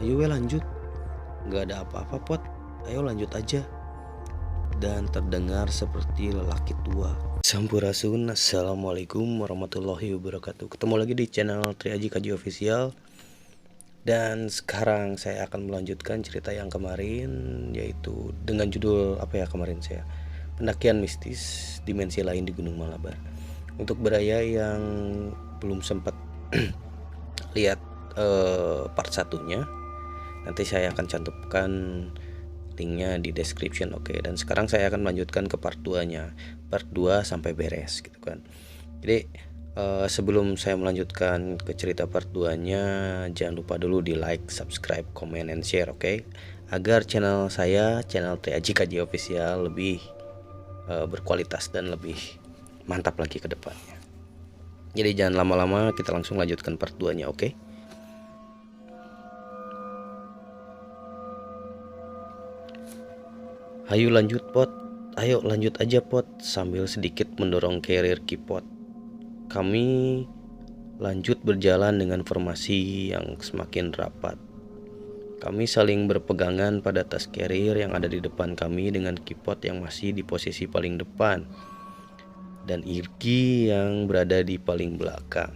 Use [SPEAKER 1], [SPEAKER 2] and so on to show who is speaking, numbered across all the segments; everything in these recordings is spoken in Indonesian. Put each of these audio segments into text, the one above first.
[SPEAKER 1] Ayo we lanjut. Gak ada apa-apa pot. Ayo lanjut aja. Dan terdengar seperti lelaki tua. Sampurasun. Assalamualaikum warahmatullahi wabarakatuh. Ketemu lagi di channel Triaji Kaji Official. Dan sekarang saya akan melanjutkan cerita yang kemarin, yaitu dengan judul apa ya kemarin saya, pendakian mistis dimensi lain di Gunung Malabar. Untuk beraya yang belum sempat lihat part satunya, nanti saya akan cantumkan linknya di description. Oke. Dan sekarang saya akan melanjutkan ke part 2 nya, part 2 sampai beres gitu kan. Jadi sebelum saya melanjutkan ke cerita part 2 nya, jangan lupa dulu di like, subscribe, comment, and share, oke? Agar channel saya, channel Triaji Kaji Official lebih berkualitas dan lebih mantap lagi ke depannya. Jadi jangan lama-lama, kita langsung lanjutkan part 2 nya, oke? Ayo lanjut pot, ayo lanjut aja pot, sambil sedikit mendorong carrier keypot. Kami lanjut berjalan dengan formasi yang semakin rapat. Kami saling berpegangan pada tas carrier yang ada di depan kami dengan keypot yang masih di posisi paling depan dan Irgi yang berada di paling belakang.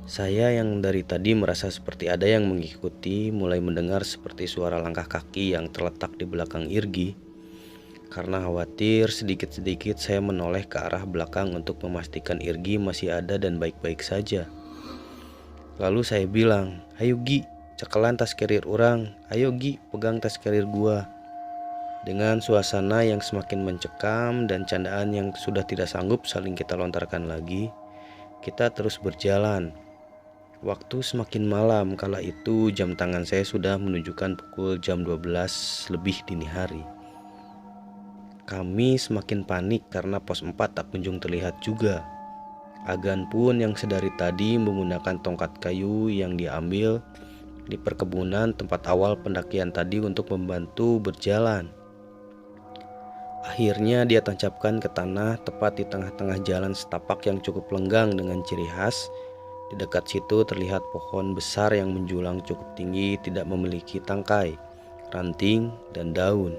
[SPEAKER 1] Saya yang dari tadi merasa seperti ada yang mengikuti, mulai mendengar seperti suara langkah kaki yang terletak di belakang Irgi. Karena khawatir, sedikit-sedikit saya menoleh ke arah belakang untuk memastikan Irgi masih ada dan baik-baik saja. Lalu saya bilang, "Ayo Gi, cekelan tas carrier orang. Ayo Gi, pegang tas carrier gua." Dengan suasana yang semakin mencekam dan candaan yang sudah tidak sanggup saling kita lontarkan lagi, kita terus berjalan. Waktu semakin malam, kala itu jam tangan saya sudah menunjukkan pukul jam 12 lebih dini hari. Kami semakin panik karena pos 4 tak kunjung terlihat juga. Agan pun yang sedari tadi menggunakan tongkat kayu yang diambil di perkebunan tempat awal pendakian tadi untuk membantu berjalan. Akhirnya dia tancapkan ke tanah tepat di tengah-tengah jalan setapak yang cukup lenggang dengan ciri khas. Di dekat situ terlihat pohon besar yang menjulang cukup tinggi, tidak memiliki tangkai, ranting, dan daun.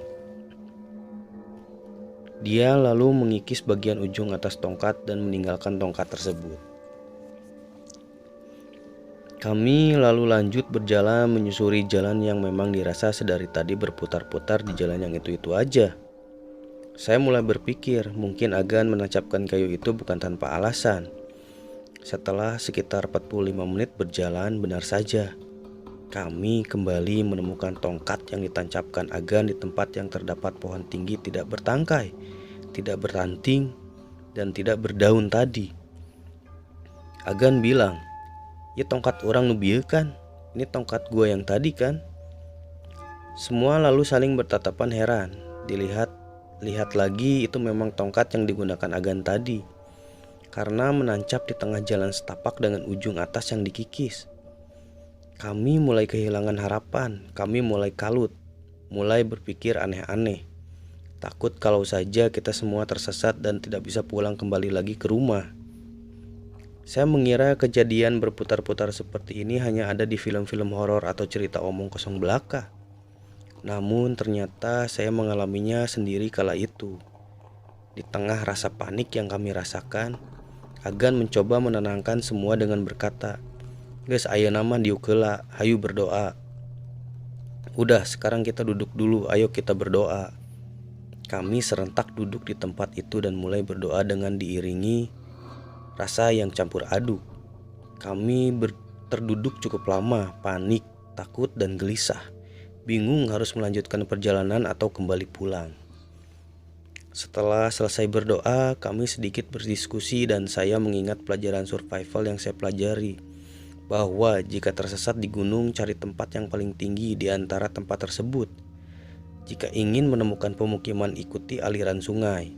[SPEAKER 1] Dia lalu mengikis bagian ujung atas tongkat dan meninggalkan tongkat tersebut. Kami lalu lanjut berjalan menyusuri jalan yang memang dirasa sedari tadi berputar-putar di jalan yang itu-itu aja. Saya mulai berpikir mungkin Agan menancapkan kayu itu bukan tanpa alasan. Setelah sekitar 45 menit berjalan, benar saja kami kembali menemukan tongkat yang ditancapkan Agan di tempat yang terdapat pohon tinggi tidak bertangkai, tidak berranting, dan tidak berdaun tadi. Agan bilang, "Ya tongkat orang nubieu kan? Ini tongkat gua yang tadi kan?" Semua lalu saling bertatapan heran. Lihat lagi, itu memang tongkat yang digunakan Agan tadi. Karena menancap di tengah jalan setapak dengan ujung atas yang dikikis. Kami mulai kehilangan harapan, kami mulai kalut, mulai berpikir aneh-aneh. Takut kalau saja kita semua tersesat dan tidak bisa pulang kembali lagi ke rumah. Saya mengira kejadian berputar-putar seperti ini hanya ada di film-film horor atau cerita omong kosong belaka. Namun ternyata saya mengalaminya sendiri kala itu. Di tengah rasa panik yang kami rasakan, Agan mencoba menenangkan semua dengan berkata, "Guys, ayo nama diukela, hayu berdoa." "Udah, sekarang kita duduk dulu, ayo kita berdoa." Kami serentak duduk di tempat itu dan mulai berdoa dengan diiringi rasa yang campur aduk. Kami terduduk cukup lama, panik, takut, dan gelisah. Bingung harus melanjutkan perjalanan atau kembali pulang. Setelah selesai berdoa, kami sedikit berdiskusi dan saya mengingat pelajaran survival yang saya pelajari, bahwa jika tersesat di gunung, cari tempat yang paling tinggi di antara tempat tersebut. Jika ingin menemukan pemukiman, ikuti aliran sungai.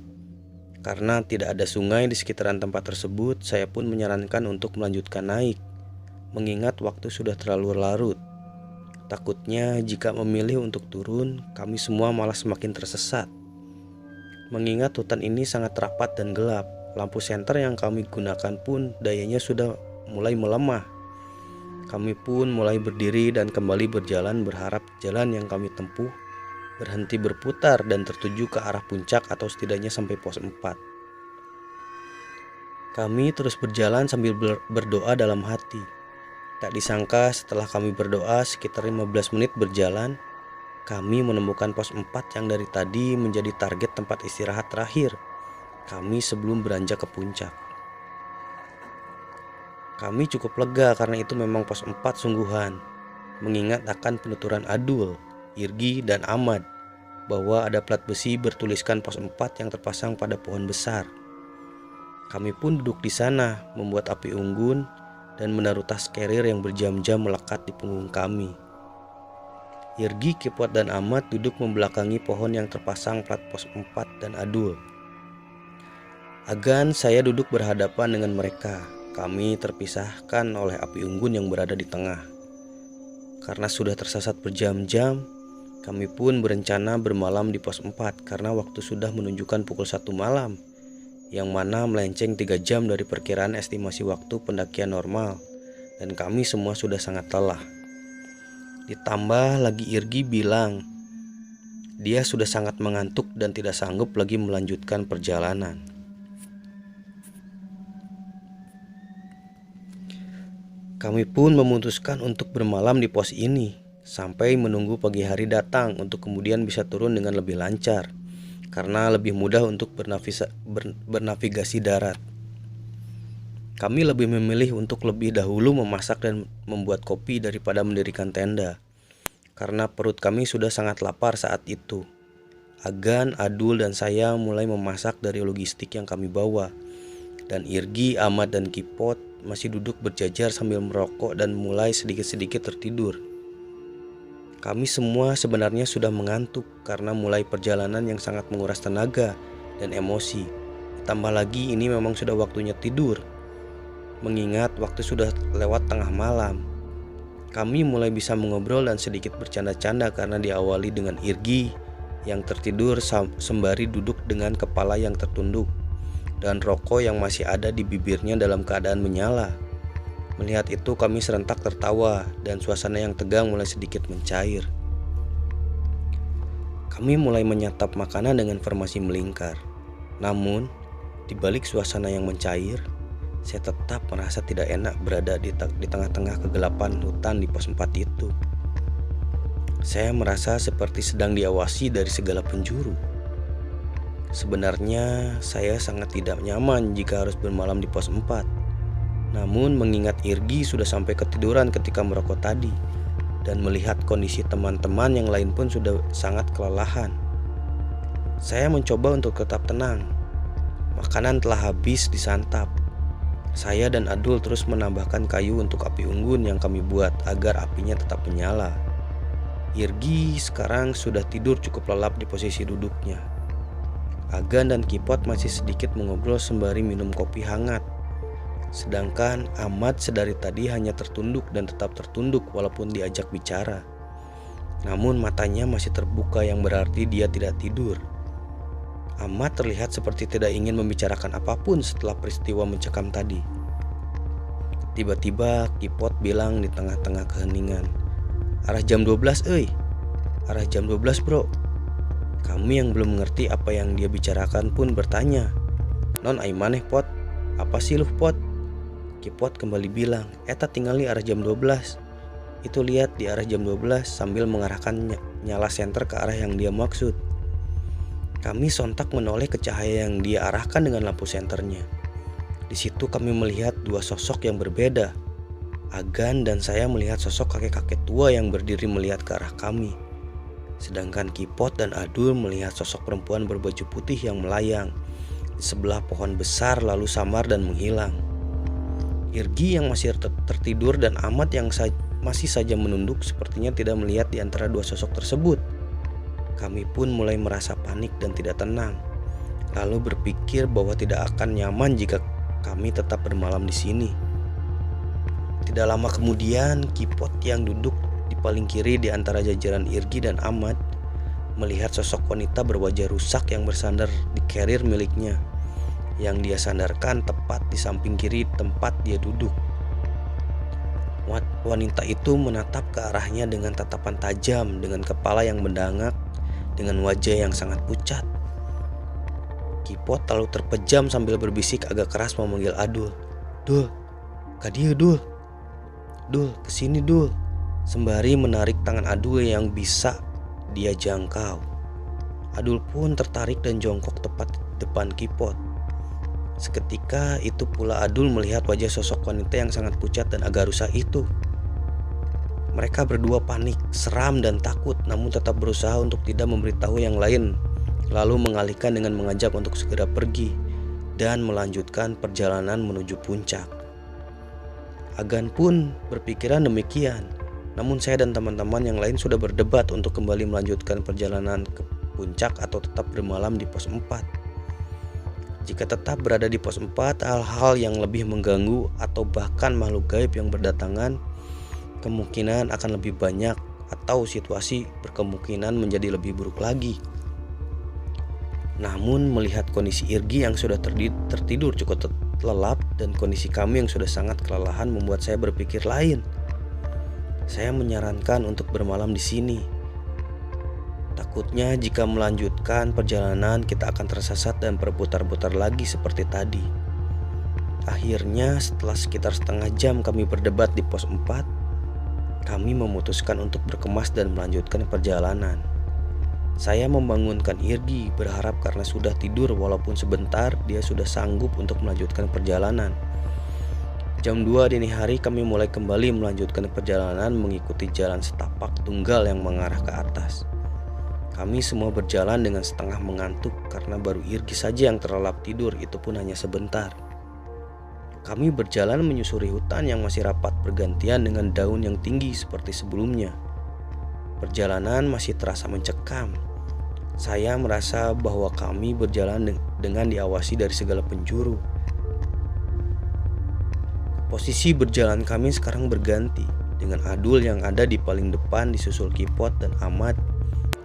[SPEAKER 1] Karena tidak ada sungai di sekitaran tempat tersebut, saya pun menyarankan untuk melanjutkan naik, mengingat waktu sudah terlalu larut. Takutnya jika memilih untuk turun, kami semua malah semakin tersesat. Mengingat hutan ini sangat rapat dan gelap, lampu senter yang kami gunakan pun dayanya sudah mulai melemah. Kami pun mulai berdiri dan kembali berjalan, berharap jalan yang kami tempuh berhenti berputar dan tertuju ke arah puncak atau setidaknya sampai pos 4. Kami terus berjalan sambil berdoa dalam hati. Tak disangka setelah kami berdoa sekitar 15 menit berjalan, kami menemukan pos 4 yang dari tadi menjadi target tempat istirahat terakhir kami sebelum beranjak ke puncak. Kami cukup lega karena itu memang pos 4 sungguhan, mengingat akan penuturan Adul, Irgi, dan Ahmad bahwa ada plat besi bertuliskan pos 4 yang terpasang pada pohon besar. Kami pun duduk di sana membuat api unggun dan menaruh tas carrier yang berjam-jam melekat di punggung kami. Irgi, Kipot, dan Ahmad duduk membelakangi pohon yang terpasang plat pos 4 dan Adul. Agan saya duduk berhadapan dengan mereka. Kami terpisahkan oleh api unggun yang berada di tengah. Karena sudah tersesat berjam-jam, kami pun berencana bermalam di pos 4 karena waktu sudah menunjukkan pukul 1 malam, yang mana melenceng 3 jam dari perkiraan estimasi waktu pendakian normal, dan kami semua sudah sangat lelah. Ditambah lagi Irgi bilang dia sudah sangat mengantuk dan tidak sanggup lagi melanjutkan perjalanan. Kami pun memutuskan untuk bermalam di pos ini sampai menunggu pagi hari datang untuk kemudian bisa turun dengan lebih lancar karena lebih mudah untuk bernavigasi darat. Kami lebih memilih untuk lebih dahulu memasak dan membuat kopi daripada mendirikan tenda karena perut kami sudah sangat lapar saat itu. Agan, Adul, dan saya mulai memasak dari logistik yang kami bawa, dan Irgi, Ahmad, dan Kipot masih duduk berjajar sambil merokok dan mulai sedikit-sedikit tertidur. Kami semua sebenarnya sudah mengantuk karena mulai perjalanan yang sangat menguras tenaga dan emosi. Ditambah lagi ini memang sudah waktunya tidur, mengingat waktu sudah lewat tengah malam. Kami mulai bisa mengobrol dan sedikit bercanda-canda karena diawali dengan Irgi yang tertidur sembari duduk dengan kepala yang tertunduk dan rokok yang masih ada di bibirnya dalam keadaan menyala. Melihat itu kami serentak tertawa dan suasana yang tegang mulai sedikit mencair. Kami mulai menyantap makanan dengan formasi melingkar. Namun, di balik suasana yang mencair, saya tetap merasa tidak enak berada di tengah-tengah kegelapan hutan di pos 4 itu. Saya merasa seperti sedang diawasi dari segala penjuru. Sebenarnya saya sangat tidak nyaman jika harus bermalam di pos 4. Namun mengingat Irgi sudah sampai ketiduran ketika merokok tadi, dan melihat kondisi teman-teman yang lain pun sudah sangat kelelahan, saya mencoba untuk tetap tenang. Makanan telah habis disantap. Saya dan Adul terus menambahkan kayu untuk api unggun yang kami buat agar apinya tetap menyala. Irgi sekarang sudah tidur cukup lelap di posisi duduknya. Agan dan Kipot masih sedikit mengobrol sembari minum kopi hangat. Sedangkan Ahmad sedari tadi hanya tertunduk dan tetap tertunduk walaupun diajak bicara. Namun matanya masih terbuka yang berarti dia tidak tidur. Ahmad terlihat seperti tidak ingin membicarakan apapun setelah peristiwa mencekam tadi. Tiba-tiba Kipot bilang di tengah-tengah keheningan, "Arah jam 12 Arah jam 12 bro." Kami yang belum mengerti apa yang dia bicarakan pun bertanya, "Non aimaneh pot, apa sih lu pot?" Kipot kembali bilang, "Eta tinggal di arah jam 12. Itu lihat di arah jam 12," sambil mengarahkan nyala senter ke arah yang dia maksud. Kami sontak menoleh ke cahaya yang dia arahkan dengan lampu senternya. Di situ kami melihat dua sosok yang berbeda. Agan dan saya melihat sosok kakek-kakek tua yang berdiri melihat ke arah kami. Sedangkan Kipot dan Adul melihat sosok perempuan berbaju putih yang melayang di sebelah pohon besar lalu samar dan menghilang. Irgi yang masih tertidur dan Ahmad yang masih saja menunduk sepertinya tidak melihat di antara dua sosok tersebut. Kami pun mulai merasa panik dan tidak tenang, lalu berpikir bahwa tidak akan nyaman jika kami tetap bermalam di sini. Tidak lama kemudian, Kipot yang duduk di paling kiri di antara jajaran Irgi dan Ahmad melihat sosok wanita berwajah rusak yang bersandar di carrier miliknya, yang dia sandarkan tepat di samping kiri tempat dia duduk. Wanita itu menatap ke arahnya dengan tatapan tajam, dengan kepala yang mendangak, dengan wajah yang sangat pucat. Kipot lalu terpejam sambil berbisik agak keras memanggil Adul. "Dul, kadia Dul. Dul, kesini Dul." Sembari menarik tangan Adul yang bisa dia jangkau. Adul pun tertarik dan jongkok tepat di depan Kipot. Seketika itu pula Adul melihat wajah sosok wanita yang sangat pucat dan agak rusak itu. Mereka berdua panik, seram dan takut, namun tetap berusaha untuk tidak memberitahu yang lain, lalu mengalihkan dengan mengajak untuk segera pergi dan melanjutkan perjalanan menuju puncak. Agan pun berpikiran demikian, namun saya dan teman-teman yang lain sudah berdebat untuk kembali melanjutkan perjalanan ke puncak atau tetap bermalam di pos 4. Jika tetap berada di pos 4, hal-hal yang lebih mengganggu atau bahkan makhluk gaib yang berdatangan kemungkinan akan lebih banyak, atau situasi berkemungkinan menjadi lebih buruk lagi. Namun melihat kondisi Irgi yang sudah tertidur cukup lelap dan kondisi kami yang sudah sangat kelelahan membuat saya berpikir lain. Saya menyarankan untuk bermalam di sini. Takutnya jika melanjutkan perjalanan kita akan tersesat dan berputar-putar lagi seperti tadi. Akhirnya setelah sekitar setengah jam kami berdebat di pos 4, kami memutuskan untuk berkemas dan melanjutkan perjalanan. Saya membangunkan Irgi, berharap karena sudah tidur walaupun sebentar dia sudah sanggup untuk melanjutkan perjalanan. Jam 2 dini hari kami mulai kembali melanjutkan perjalanan mengikuti jalan setapak tunggal yang mengarah ke atas. Kami semua berjalan dengan setengah mengantuk karena baru Irgi saja yang terlelap tidur, itu pun hanya sebentar. Kami berjalan menyusuri hutan yang masih rapat bergantian dengan daun yang tinggi seperti sebelumnya. Perjalanan masih terasa mencekam. Saya merasa bahwa kami berjalan dengan diawasi dari segala penjuru. Posisi berjalan kami sekarang berganti, dengan Adul yang ada di paling depan disusul Kipot dan Ahmad.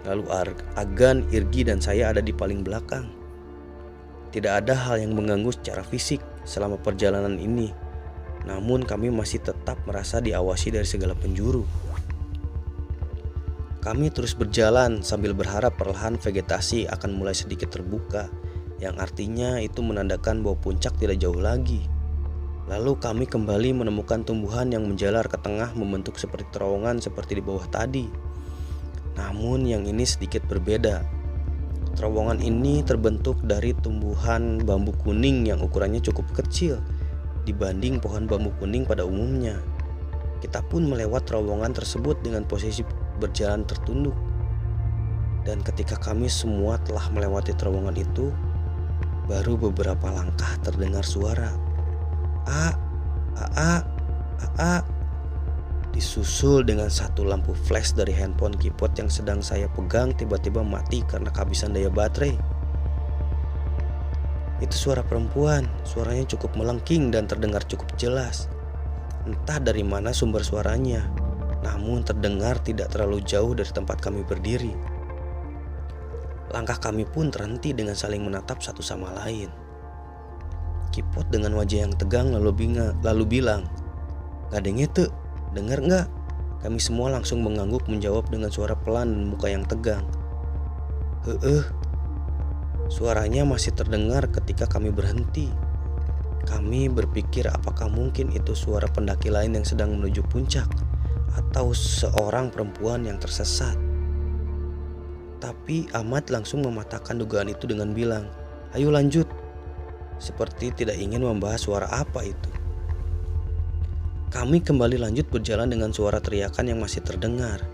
[SPEAKER 1] Lalu Agan, Irgi dan saya ada di paling belakang. Tidak ada hal yang mengganggu secara fisik selama perjalanan ini. Namun kami masih tetap merasa diawasi dari segala penjuru. Kami terus berjalan sambil berharap perlahan vegetasi akan mulai sedikit terbuka, yang artinya itu menandakan bahwa puncak tidak jauh lagi. Lalu kami kembali menemukan tumbuhan yang menjalar ke tengah membentuk seperti terowongan seperti di bawah tadi. Namun yang ini sedikit berbeda. Terowongan ini terbentuk dari tumbuhan bambu kuning yang ukurannya cukup kecil dibanding pohon bambu kuning pada umumnya. Kita pun melewat terowongan tersebut dengan posisi berjalan tertunduk. Dan ketika kami semua telah melewati terowongan itu, baru beberapa langkah terdengar suara A. Disusul dengan satu lampu flash dari handphone Kipot yang sedang saya pegang tiba-tiba mati karena kehabisan daya baterai. Itu suara perempuan, suaranya cukup melengking dan terdengar cukup jelas. Entah dari mana sumber suaranya, namun terdengar tidak terlalu jauh dari tempat kami berdiri. Langkah kami pun terhenti dengan saling menatap satu sama lain. Kipot dengan wajah yang tegang lalu bilang, "Gak dengar tuh, dengar nggak?" Kami semua langsung mengangguk menjawab dengan suara pelan dan muka yang tegang. Suaranya masih terdengar ketika kami berhenti. Kami berpikir apakah mungkin itu suara pendaki lain yang sedang menuju puncak atau seorang perempuan yang tersesat. Tapi Ahmad langsung mematahkan dugaan itu dengan bilang, "Ayo lanjut," seperti tidak ingin membahas suara apa itu. Kami kembali lanjut berjalan dengan suara teriakan yang masih terdengar.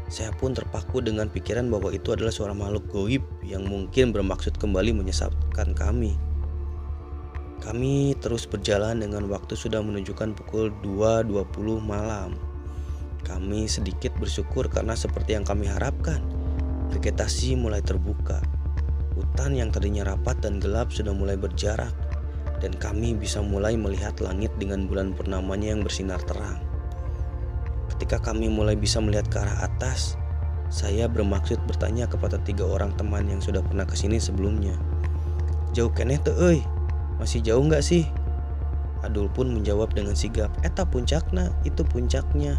[SPEAKER 1] Saya pun terpaku dengan pikiran bahwa itu adalah suara makhluk gaib yang mungkin bermaksud kembali menyesatkan kami. Kami terus berjalan dengan waktu sudah menunjukkan pukul 2.20 malam. Kami sedikit bersyukur karena seperti yang kami harapkan, vegetasi mulai terbuka. Hutan yang tadinya rapat dan gelap sudah mulai berjarak, dan kami bisa mulai melihat langit dengan bulan purnamanya yang bersinar terang. Ketika kami mulai bisa melihat ke arah atas, saya bermaksud bertanya kepada 3 orang teman yang sudah pernah kesini sebelumnya. "Jauh keneh tuh euy, masih jauh nggak sih?" Adul pun menjawab dengan sigap, "Eta puncakna, itu puncaknya,"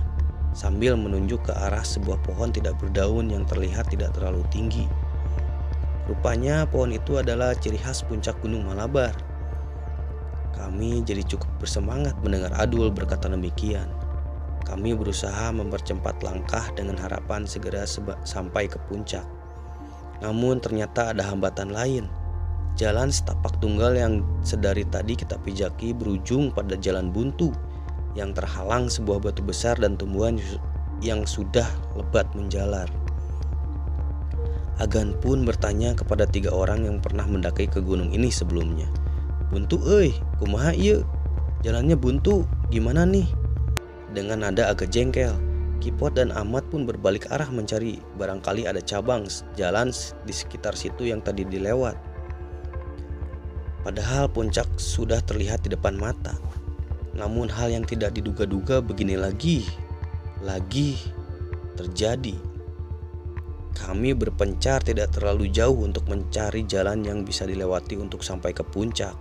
[SPEAKER 1] sambil menunjuk ke arah sebuah pohon tidak berdaun yang terlihat tidak terlalu tinggi. Rupanya pohon itu adalah ciri khas puncak Gunung Malabar. Kami jadi cukup bersemangat mendengar Adul berkata demikian. Kami berusaha mempercepat langkah dengan harapan segera sampai ke puncak. Namun ternyata ada hambatan lain. Jalan setapak tunggal yang sedari tadi kita pijaki berujung pada jalan buntu yang terhalang sebuah batu besar dan tumbuhan yang sudah lebat menjalar. Agan pun bertanya kepada 3 orang yang pernah mendaki ke gunung ini sebelumnya. "Buntu euy, kumaha ieu? Jalannya buntu, gimana nih?" Dengan nada agak jengkel, Kipot dan Ahmad pun berbalik arah mencari barangkali ada cabang jalan di sekitar situ yang tadi dilewat. Padahal puncak sudah terlihat di depan mata. Namun hal yang tidak diduga-duga begini lagi terjadi. Kami berpencar tidak terlalu jauh untuk mencari jalan yang bisa dilewati untuk sampai ke puncak.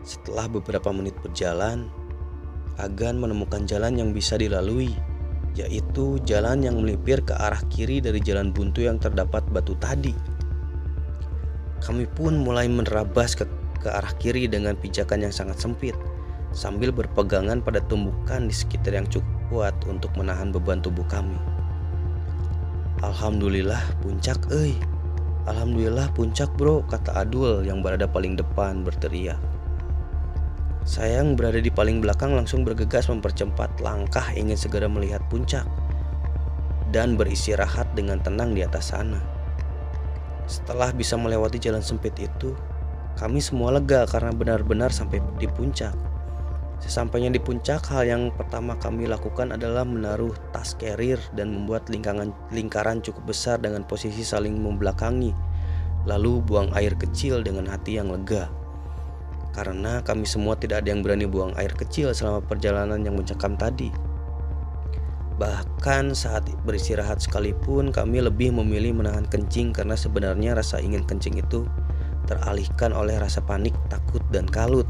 [SPEAKER 1] Setelah beberapa menit berjalan, Agan menemukan jalan yang bisa dilalui, yaitu jalan yang melipir ke arah kiri dari jalan buntu yang terdapat batu tadi. Kami pun mulai menerabas ke arah kiri dengan pijakan yang sangat sempit, sambil berpegangan pada tumbukan di sekitar yang cukup kuat untuk menahan beban tubuh kami. "Alhamdulillah puncak euy. Alhamdulillah puncak bro," kata Adul yang berada paling depan berteriak. Saya yang berada di paling belakang langsung bergegas mempercepat langkah ingin segera melihat puncak dan beristirahat dengan tenang di atas sana. Setelah bisa melewati jalan sempit itu, kami semua lega karena benar-benar sampai di puncak. Sesampainya di puncak, hal yang pertama kami lakukan adalah menaruh tas carrier dan membuat lingkaran cukup besar dengan posisi saling membelakangi, lalu buang air kecil dengan hati yang lega. Karena kami semua tidak ada yang berani buang air kecil selama perjalanan yang mencekam tadi. Bahkan saat beristirahat sekalipun kami lebih memilih menahan kencing karena sebenarnya rasa ingin kencing itu teralihkan oleh rasa panik, takut, dan kalut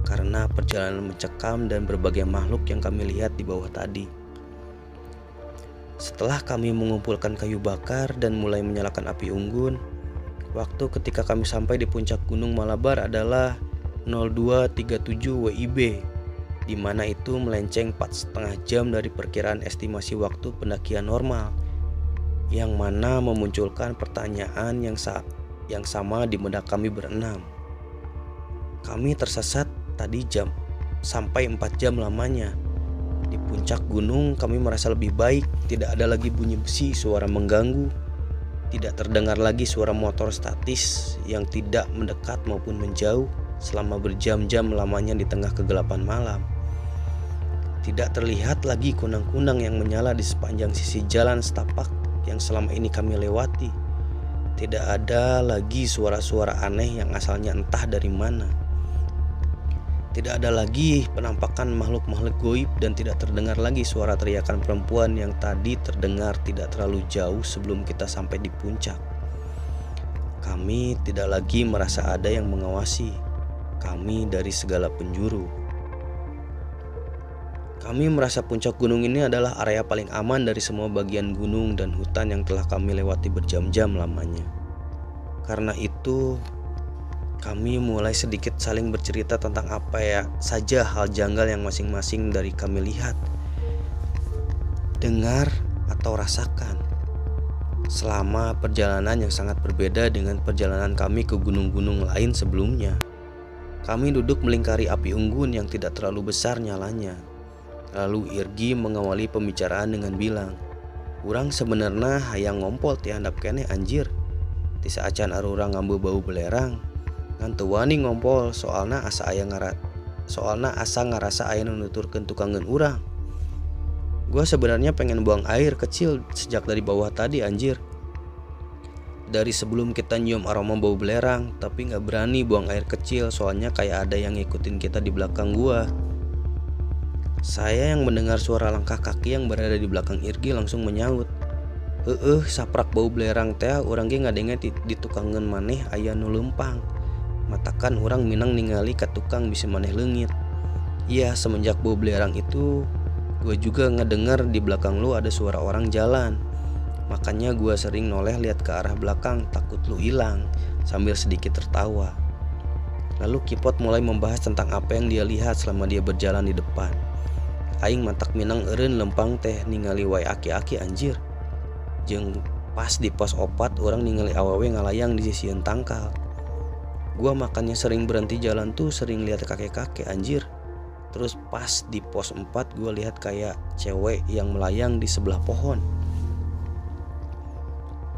[SPEAKER 1] karena perjalanan mencekam dan berbagai makhluk yang kami lihat di bawah tadi. Setelah kami mengumpulkan kayu bakar dan mulai menyalakan api unggun, waktu ketika kami sampai di puncak Gunung Malabar adalah 02.37 WIB, di mana itu melenceng 4,5 jam dari perkiraan estimasi waktu pendakian normal, yang mana memunculkan pertanyaan yang sama di benak kami berenam. Kami tersesat tadi sampai 4 jam lamanya. Di puncak gunung kami merasa lebih baik, tidak ada lagi bunyi besi, suara mengganggu, tidak terdengar lagi suara motor statis yang tidak mendekat maupun menjauh selama berjam-jam lamanya di tengah kegelapan malam. Tidak terlihat lagi kunang-kunang yang menyala di sepanjang sisi jalan setapak yang selama ini kami lewati. Tidak ada lagi suara-suara aneh yang asalnya entah dari mana. Tidak ada lagi penampakan makhluk-makhluk goib dan tidak terdengar lagi suara teriakan perempuan yang tadi terdengar tidak terlalu jauh sebelum kita sampai di puncak. Kami tidak lagi merasa ada yang mengawasi kami dari segala penjuru. Kami merasa puncak gunung ini adalah area paling aman dari semua bagian gunung dan hutan yang telah kami lewati berjam-jam lamanya. Karena itu, kami mulai sedikit saling bercerita tentang apa saja hal janggal yang masing-masing dari kami lihat, dengar, atau rasakan selama perjalanan yang sangat berbeda dengan perjalanan kami ke gunung-gunung lain sebelumnya. Kami duduk melingkari api unggun yang tidak terlalu besar nyalanya. Lalu Irgi mengawali pembicaraan dengan bilang, "Urang sebenarnya hayang ngompol ti handap keneh anjir. Ti saacan arurang ngambil bau belerang. Ngan teu wani ngompol soalna asa ngarasa aya nu nuturkeun tukangeun urang. Gua sebenarnya pengen buang air kecil sejak dari bawah tadi anjir. Dari sebelum kita nyium aroma bau belerang, tapi gak berani buang air kecil soalnya kayak ada yang ngikutin kita di belakang gua." Saya yang mendengar suara langkah kaki yang berada di belakang Irgi langsung menyaut, saprak bau belerang teh urang ge ngadenge di tukangeun maneh aya nu leumpang. Matakan urang minang ningali ka tukang bisi maneh leungit. Iya, semenjak bau belerang itu, gue juga ngedengar di belakang lu ada suara orang jalan. Makanya gue sering noleh lihat ke arah belakang, takut lu hilang, sambil sedikit tertawa. Lalu Kipot mulai membahas tentang apa yang dia lihat selama dia berjalan di depan. Aing mantak minang eureun lempang teh ningali wae aki-aki anjir. Jeung pas di pos 4 orang ningali awewe ngalayang di sisieun tangkal. Gua makanya sering berhenti jalan tuh sering lihat kakek-kakek anjir. Terus pas di pos 4 gua lihat kayak cewek yang melayang di sebelah pohon.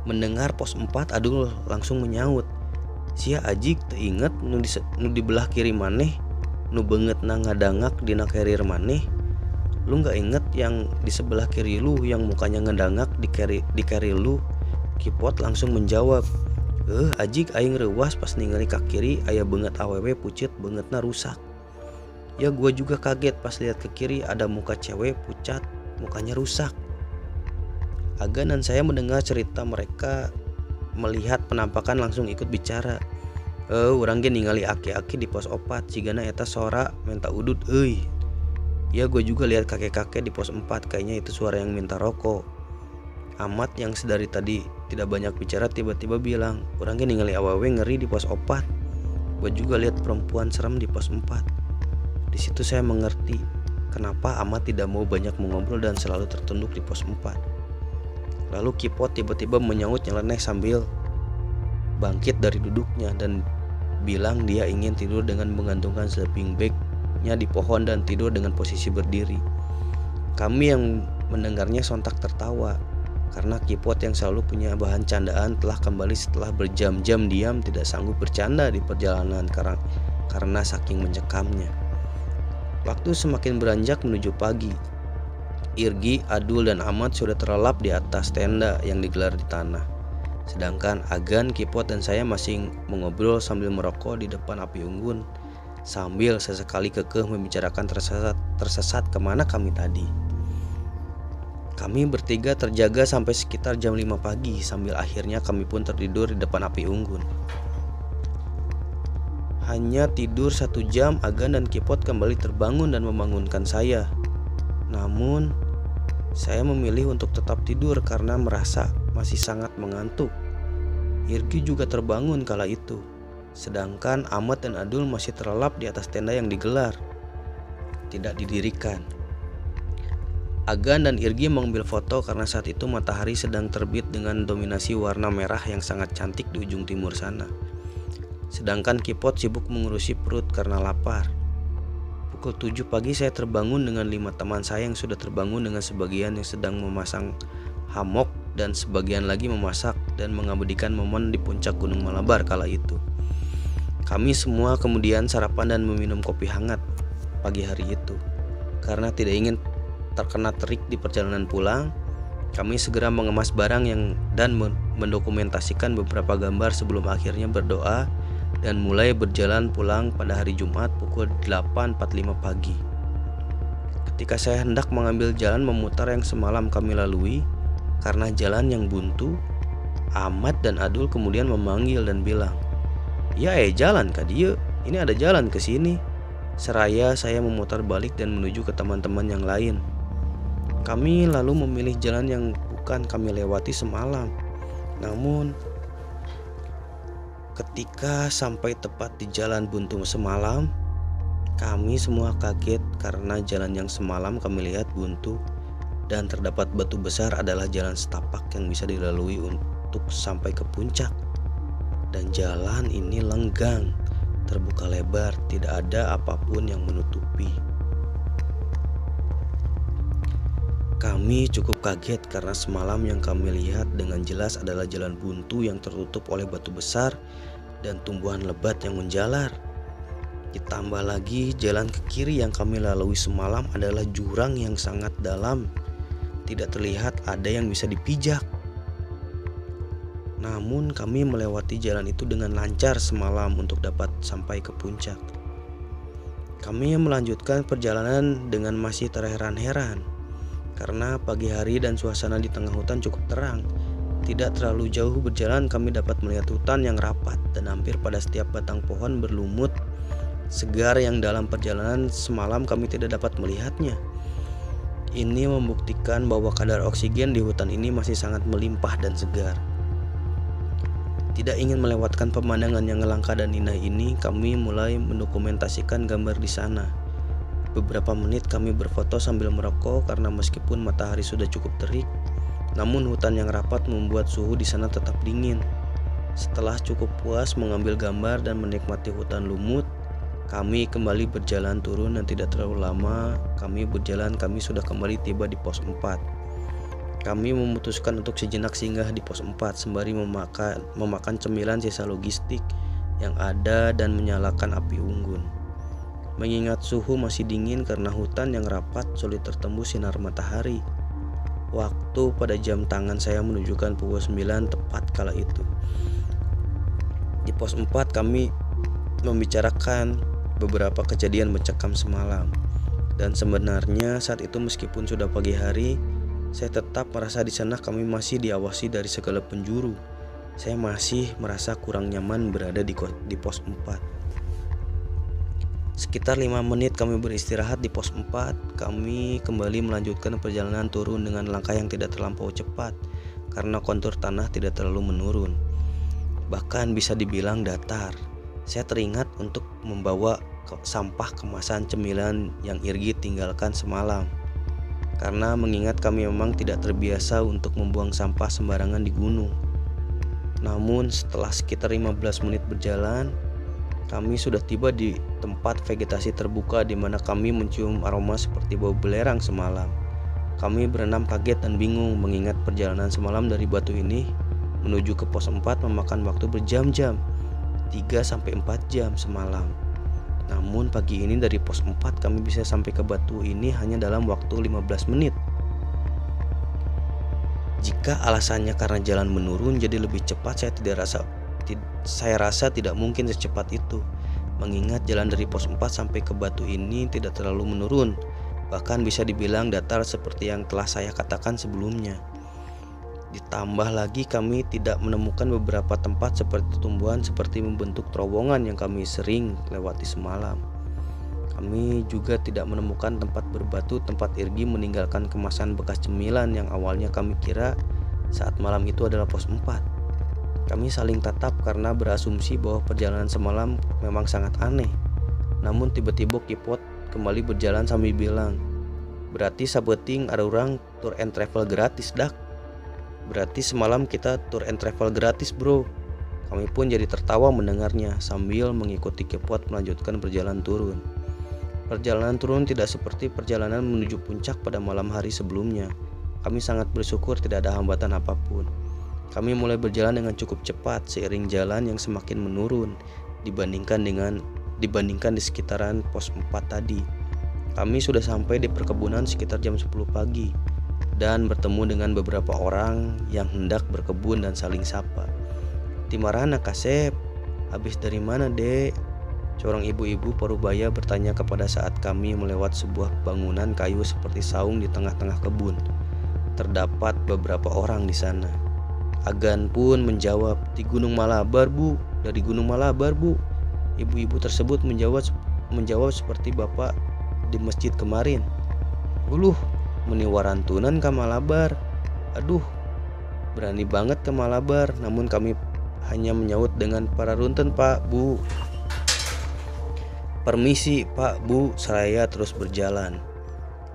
[SPEAKER 1] Mendengar pos 4 Adul langsung menyaut. Sia ajik teu inget nu di belah kiri maneh, nu beungeutna ngadangak dina karir maneh. Lu gak inget yang di sebelah kiri lu yang mukanya ngedangak di kiri lu? Kipot langsung menjawab, ajik aing reuas pas ningali ka kiri aya beungeut awewe pucet beungeutna rusak. Ya gua juga kaget pas lihat ke kiri ada muka cewek pucat mukanya rusak. Agan dan saya mendengar cerita mereka melihat penampakan langsung ikut bicara. Urang ge ningali aki-aki di pos 4 cigana eta sora minta udut euy. Ya gue juga lihat kakek-kakek di pos 4 kayaknya itu suara yang minta rokok. Amat yang sedari tadi tidak banyak bicara tiba-tiba bilang, urang ge ningali awewe ngeri di pos 4. Gue juga lihat perempuan serem di pos 4. Di situ saya mengerti kenapa Amat tidak mau banyak mengobrol dan selalu tertunduk di pos 4. Lalu Kipot tiba-tiba menyaut nyeleneh sambil bangkit dari duduknya dan bilang dia ingin tidur dengan menggantungkan sleeping bag-nya di pohon dan tidur dengan posisi berdiri. Kami yang mendengarnya sontak tertawa karena Kipot yang selalu punya bahan candaan telah kembali setelah berjam-jam diam tidak sanggup bercanda di perjalanan karena saking mencekamnya. Waktu semakin beranjak menuju pagi. Irgi, Adul, dan Amat sudah terlelap di atas tenda yang digelar di tanah. Sedangkan Agan, Kipot, dan saya masih mengobrol sambil merokok di depan api unggun sambil sesekali kekeh membicarakan tersesat kemana kami tadi. Kami bertiga terjaga sampai sekitar jam 5 pagi sambil akhirnya kami pun tertidur di depan api unggun. Hanya tidur 1 jam, Agan dan Kipot kembali terbangun dan membangunkan saya. Namun, saya memilih untuk tetap tidur karena merasa masih sangat mengantuk. Irgi juga terbangun kala itu. Sedangkan Amat dan Adul masih terlelap di atas tenda yang digelar, tidak didirikan. Agan dan Irgi mengambil foto karena saat itu matahari sedang terbit dengan dominasi warna merah yang sangat cantik di ujung timur sana. Sedangkan Kipot sibuk mengurusi perut karena lapar. Pukul 7 pagi saya terbangun dengan 5 teman saya yang sudah terbangun dengan sebagian yang sedang memasang hamok dan sebagian lagi memasak dan mengabadikan momen di puncak Gunung Malabar kala itu. Kami semua kemudian sarapan dan meminum kopi hangat pagi hari itu. Karena tidak ingin terkena terik di perjalanan pulang, kami segera mengemas barang dan mendokumentasikan beberapa gambar sebelum akhirnya berdoa dan mulai berjalan pulang pada hari Jumat pukul 8.45 pagi. Ketika saya hendak mengambil jalan memutar yang semalam kami lalui, karena jalan yang buntu, Amat dan Adul kemudian memanggil dan bilang, "Ya jalan ka dieu, ini ada jalan ke sini." Seraya saya memutar balik dan menuju ke teman-teman yang lain. Kami lalu memilih jalan yang bukan kami lewati semalam. Namun, ketika sampai tepat di jalan buntu semalam, kami semua kaget karena jalan yang semalam kami lihat buntu dan terdapat batu besar adalah jalan setapak yang bisa dilalui untuk sampai ke puncak. Dan jalan ini lenggang, terbuka lebar, tidak ada apapun yang menutupi. Kami cukup kaget karena semalam yang kami lihat dengan jelas adalah jalan buntu yang tertutup oleh batu besar dan tumbuhan lebat yang menjalar. Ditambah lagi jalan ke kiri yang kami lalui semalam adalah jurang yang sangat dalam. Tidak terlihat ada yang bisa dipijak. Namun kami melewati jalan itu dengan lancar semalam untuk dapat sampai ke puncak. Kami melanjutkan perjalanan dengan masih terheran-heran karena pagi hari dan suasana di tengah hutan cukup terang. Tidak terlalu jauh berjalan kami dapat melihat hutan yang rapat dan hampir pada setiap batang pohon berlumut segar yang dalam perjalanan semalam kami tidak dapat melihatnya. Ini membuktikan bahwa kadar oksigen di hutan ini masih sangat melimpah dan segar. Tidak ingin melewatkan pemandangan yang langka dan indah ini, kami mulai mendokumentasikan gambar di sana. Beberapa menit kami berfoto sambil merokok karena meskipun matahari sudah cukup terik, namun hutan yang rapat membuat suhu di sana tetap dingin. Setelah cukup puas mengambil gambar dan menikmati hutan lumut, kami kembali berjalan turun dan tidak terlalu lama kami sudah kembali tiba di pos 4. Kami memutuskan untuk sejenak singgah di pos 4 sembari memakan cemilan sisa logistik yang ada dan menyalakan api unggun. Mengingat suhu masih dingin karena hutan yang rapat sulit tertembus sinar matahari. Waktu pada jam tangan saya menunjukkan pukul 9 tepat kala itu. Di pos 4 kami membicarakan beberapa kejadian mencekam semalam. Dan sebenarnya saat itu meskipun sudah pagi hari, saya tetap merasa di sana kami masih diawasi dari segala penjuru. Saya masih merasa kurang nyaman berada di pos 4. Sekitar 5 menit kami beristirahat di pos 4, kami kembali melanjutkan perjalanan turun dengan langkah yang tidak terlampau cepat karena kontur tanah tidak terlalu menurun. Bahkan bisa dibilang datar. Saya teringat untuk membawa sampah kemasan cemilan yang Irgi tinggalkan semalam. Karena mengingat kami memang tidak terbiasa untuk membuang sampah sembarangan di gunung. Namun setelah sekitar 15 menit berjalan, kami sudah tiba di tempat vegetasi terbuka di mana kami mencium aroma seperti bau belerang semalam. Kami berenam kaget dan bingung mengingat perjalanan semalam dari batu ini menuju ke pos 4 memakan waktu berjam-jam, 3-4 jam semalam. Namun pagi ini dari pos 4 kami bisa sampai ke batu ini hanya dalam waktu 15 menit. Jika alasannya karena jalan menurun jadi lebih cepat, saya rasa tidak mungkin secepat itu. Mengingat jalan dari pos 4 sampai ke batu ini tidak terlalu menurun, bahkan bisa dibilang datar seperti yang telah saya katakan sebelumnya. Ditambah lagi kami tidak menemukan beberapa tempat seperti tumbuhan seperti membentuk terowongan yang kami sering lewati semalam. Kami juga tidak menemukan tempat berbatu tempat Irgi meninggalkan kemasan bekas cemilan yang awalnya kami kira saat malam itu adalah pos 4. Kami saling tatap karena berasumsi bahwa perjalanan semalam memang sangat aneh. Namun tiba-tiba Kipot kembali berjalan sambil bilang, "Berarti sabeting ada orang tour and travel gratis dak. Berarti semalam kita tour and travel gratis bro." Kami pun jadi tertawa mendengarnya sambil mengikuti Kipot melanjutkan perjalanan turun. Perjalanan turun tidak seperti perjalanan menuju puncak pada malam hari sebelumnya. Kami sangat bersyukur tidak ada hambatan apapun. Kami mulai berjalan dengan cukup cepat seiring jalan yang semakin menurun dibandingkan di sekitaran pos 4 tadi. Kami sudah sampai di perkebunan sekitar jam 10 pagi dan bertemu dengan beberapa orang yang hendak berkebun dan saling sapa. "Timarana Kasep, habis dari mana dek?" Seorang ibu-ibu parubaya bertanya kepada saat kami melewat sebuah bangunan kayu seperti saung di tengah-tengah kebun. Terdapat beberapa orang di sana. Agan pun menjawab, "Di Gunung Malabar bu, dari Gunung Malabar bu." Ibu-ibu tersebut menjawab seperti bapak di masjid kemarin. "Uluh, meniwarantunan ke Malabar. Aduh, berani banget ke Malabar." Namun kami hanya menyaut dengan "Pararunten pak bu." "Permisi pak bu," seraya terus berjalan.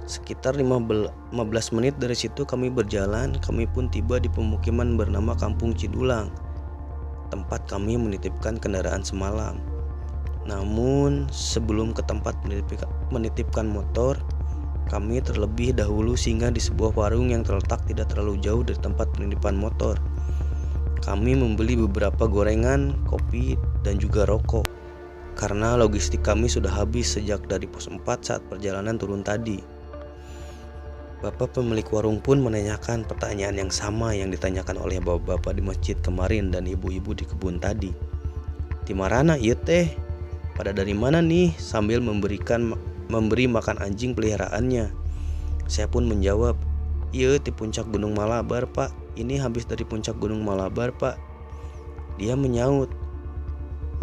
[SPEAKER 1] Sekitar 15 menit dari situ kami berjalan, kami pun tiba di pemukiman bernama Kampung Cidulang, tempat kami menitipkan kendaraan semalam. Namun sebelum ke tempat menitipkan motor, kami terlebih dahulu singgah di sebuah warung yang terletak tidak terlalu jauh dari tempat penitipan motor. Kami membeli beberapa gorengan, kopi, dan juga rokok, karena logistik kami sudah habis sejak dari pos 4 saat perjalanan turun tadi. Bapak pemilik warung pun menanyakan pertanyaan yang sama yang ditanyakan oleh bapak-bapak di masjid kemarin dan ibu-ibu di kebun tadi. "Timarana ieu teh? Pada dari mana nih?" sambil memberi makan anjing peliharaannya. Saya pun menjawab, "Ieu di puncak Gunung Malabar pak, ini habis dari puncak Gunung Malabar pak." Dia menyaut,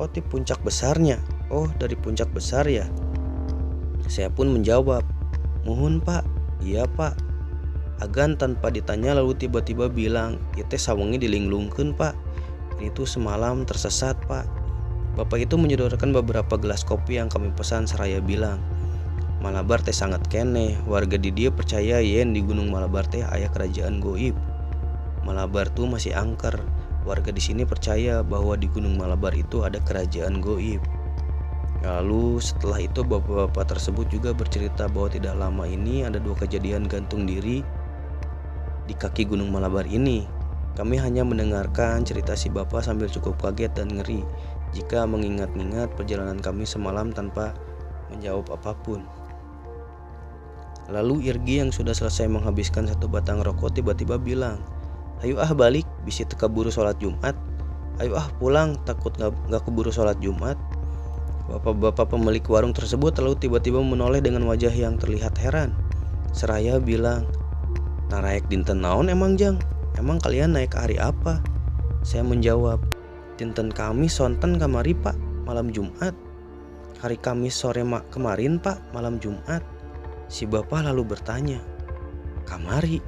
[SPEAKER 1] "Oh di puncak besarnya? "Oh, dari Puncak Besar ya?" Saya pun menjawab, "Muhun pak." "Iya pak." Agan tanpa ditanya lalu tiba-tiba bilang, "Ieu teh sawengi dilinglungkeun pak. Ini tuh semalam tersesat pak." Bapak itu menyodorkan beberapa gelas kopi yang kami pesan seraya bilang, "Malabar teh sangat keneh. Warga di dia percaya yen di Gunung Malabar teh aya kerajaan goib. Malabar tuh masih angker. Warga di sini percaya bahwa di Gunung Malabar itu ada kerajaan goib." Lalu setelah itu bapak-bapak tersebut juga bercerita bahwa tidak lama ini ada 2 kejadian gantung diri di kaki Gunung Malabar ini. Kami hanya mendengarkan cerita si bapak sambil cukup kaget dan ngeri jika mengingat-ingat perjalanan kami semalam tanpa menjawab apapun. Lalu Irgi yang sudah selesai menghabiskan 1 batang rokok tiba-tiba bilang, "Ayo ah balik, bisi teu kaburu sholat Jumat. Ayo ah pulang, takut gak keburu sholat Jumat." Bapak-bapak pemilik warung tersebut lalu tiba-tiba menoleh dengan wajah yang terlihat heran. Seraya bilang, "Naraek dinten naon emang Jang? Emang kalian naik hari apa?" Saya menjawab, "Dinten Kamis sonten kamari pak, malam Jumat. Hari Kamis sore kemarin pak, malam Jumat." Si bapak lalu bertanya, "Kamari?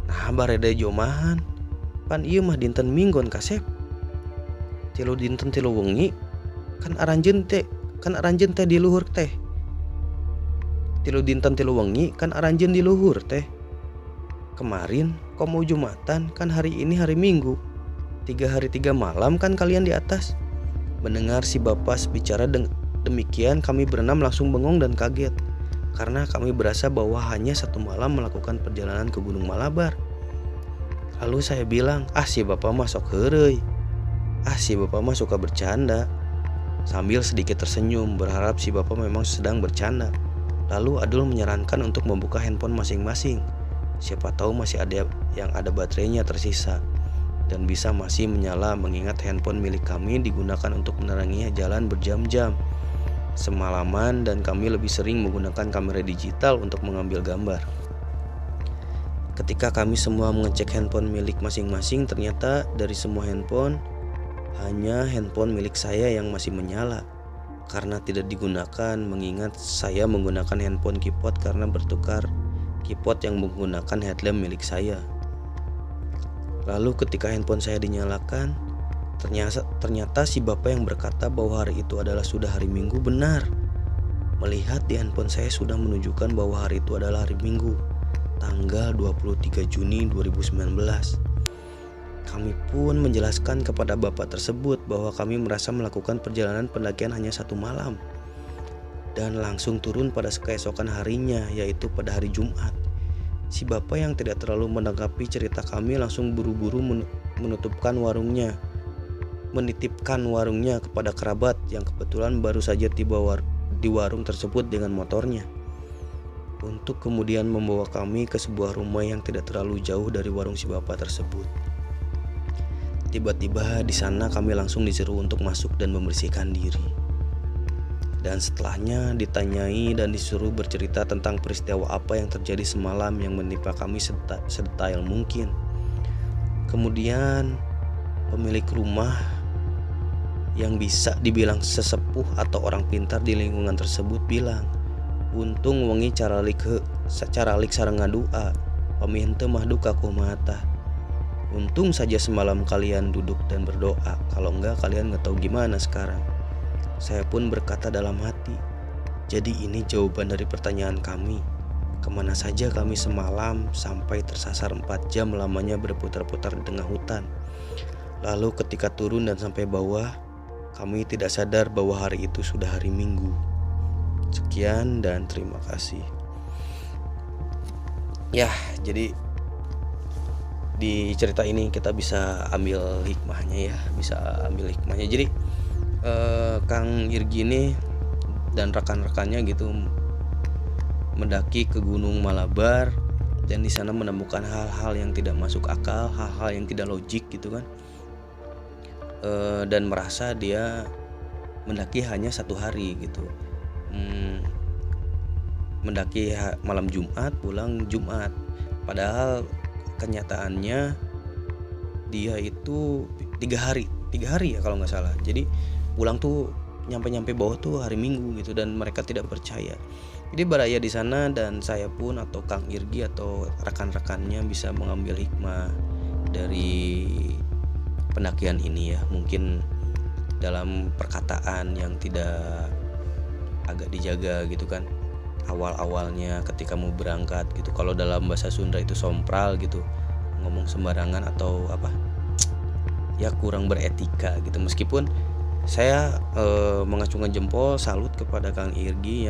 [SPEAKER 1] Nah bareda jomahan. Pan ieu mah dinten Minggon kasep. Tilu dinten tilu wengi. Kan aranjeun teh di luhur teh. Tilu dinten tilu wengi kan aranjeun di luhur teh. Kemarin kok mau Jumatan, kan hari ini hari Minggu. 3 hari 3 malam kan kalian di atas." Mendengar si bapak bicara demikian, kami berenam langsung bengong dan kaget karena kami berasa bahwa hanya 1 malam melakukan perjalanan ke Gunung Malabar. Lalu saya bilang, "Ah si bapak mah sok heureuy. Ah si bapak mah suka bercanda." Sambil sedikit tersenyum berharap si bapak memang sedang bercanda. Lalu Adul menyarankan untuk membuka handphone masing-masing. Siapa tahu masih ada yang ada baterainya tersisa dan bisa masih menyala, mengingat handphone milik kami digunakan untuk menerangi jalan berjam-jam semalaman dan kami lebih sering menggunakan kamera digital untuk mengambil gambar. Ketika kami semua mengecek handphone milik masing-masing, ternyata dari semua handphone hanya handphone milik saya yang masih menyala karena tidak digunakan, mengingat saya menggunakan handphone keypod karena bertukar keypod yang menggunakan headlamp milik saya. Lalu ketika handphone saya dinyalakan, ternyata si bapak yang berkata bahwa hari itu adalah sudah hari Minggu benar. Melihat di handphone saya sudah menunjukkan bahwa hari itu adalah hari Minggu, tanggal 23 Juni 2019. Kami pun menjelaskan kepada bapak tersebut bahwa kami merasa melakukan perjalanan pendakian hanya 1 malam dan langsung turun pada keesokan harinya, yaitu pada hari Jumat. Si bapak yang tidak terlalu menanggapi cerita kami langsung buru-buru menitipkan warungnya kepada kerabat yang kebetulan baru saja tiba di warung tersebut dengan motornya, untuk kemudian membawa kami ke sebuah rumah yang tidak terlalu jauh dari warung si bapak tersebut. Tiba-tiba di sana kami langsung disuruh untuk masuk dan membersihkan diri. Dan setelahnya ditanyai dan disuruh bercerita tentang peristiwa apa yang terjadi semalam yang menimpa kami sedetail mungkin. Kemudian pemilik rumah yang bisa dibilang sesepuh atau orang pintar di lingkungan tersebut bilang, "Untung wengi cara lik sareng ngadua, pamih teu mah duka kumaha tah. Untung saja semalam kalian duduk dan berdoa, kalau enggak kalian gak tahu gimana sekarang." Saya pun berkata dalam hati, jadi ini jawaban dari pertanyaan kami. Kemana saja kami semalam sampai tersasar 4 jam lamanya berputar-putar di tengah hutan. Lalu ketika turun dan sampai bawah, kami tidak sadar bahwa hari itu sudah hari Minggu. Sekian dan terima kasih. Ya, jadi di cerita ini kita bisa ambil hikmahnya ya, Jadi Kang Irgi ini dan rekan-rekannya gitu mendaki ke Gunung Malabar dan di sana menemukan hal-hal yang tidak masuk akal, hal-hal yang tidak logik gitu kan, dan merasa dia mendaki hanya 1 hari gitu, mendaki malam Jumat, pulang Jumat, padahal kenyataannya dia itu 3 hari ya kalau nggak salah. Jadi pulang tuh nyampe bawah tuh hari Minggu gitu, dan mereka tidak percaya. Jadi baraya di sana, dan saya pun atau Kang Irgi atau rekan-rekannya bisa mengambil hikmah dari pendakian ini ya. Mungkin dalam perkataan yang tidak agak dijaga gitu kan, awal-awalnya ketika mau berangkat gitu. Kalau dalam bahasa Sunda itu sompral gitu, ngomong sembarangan atau apa ya, kurang beretika gitu. Meskipun saya mengacungkan jempol, salut kepada Kang Irgi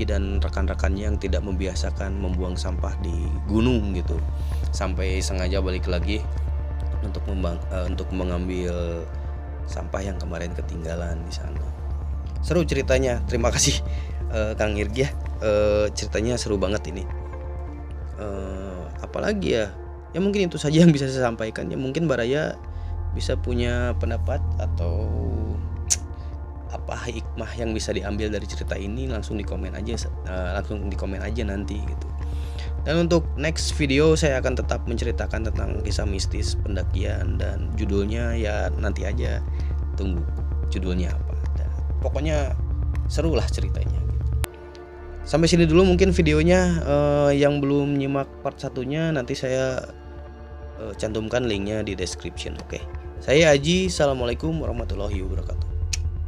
[SPEAKER 1] dan rekan-rekannya yang tidak membiasakan membuang sampah di gunung gitu, sampai sengaja balik lagi untuk mengambil sampah yang kemarin ketinggalan di sana. Seru ceritanya, terima kasih Kang Irgi ya, ceritanya seru banget ini. Apalagi ya mungkin itu saja yang bisa saya sampaikan ya. Mungkin baraya bisa punya pendapat atau apa hikmah yang bisa diambil dari cerita ini, langsung di komen aja nanti gitu. Dan untuk next video saya akan tetap menceritakan tentang kisah mistis pendakian, dan judulnya ya nanti aja tunggu judulnya apa. Dan pokoknya seru lah ceritanya gitu. Sampai sini dulu mungkin videonya. Yang belum nyimak part satunya nanti saya cantumkan linknya di description. Oke. Saya Aji. Assalamualaikum warahmatullahi wabarakatuh.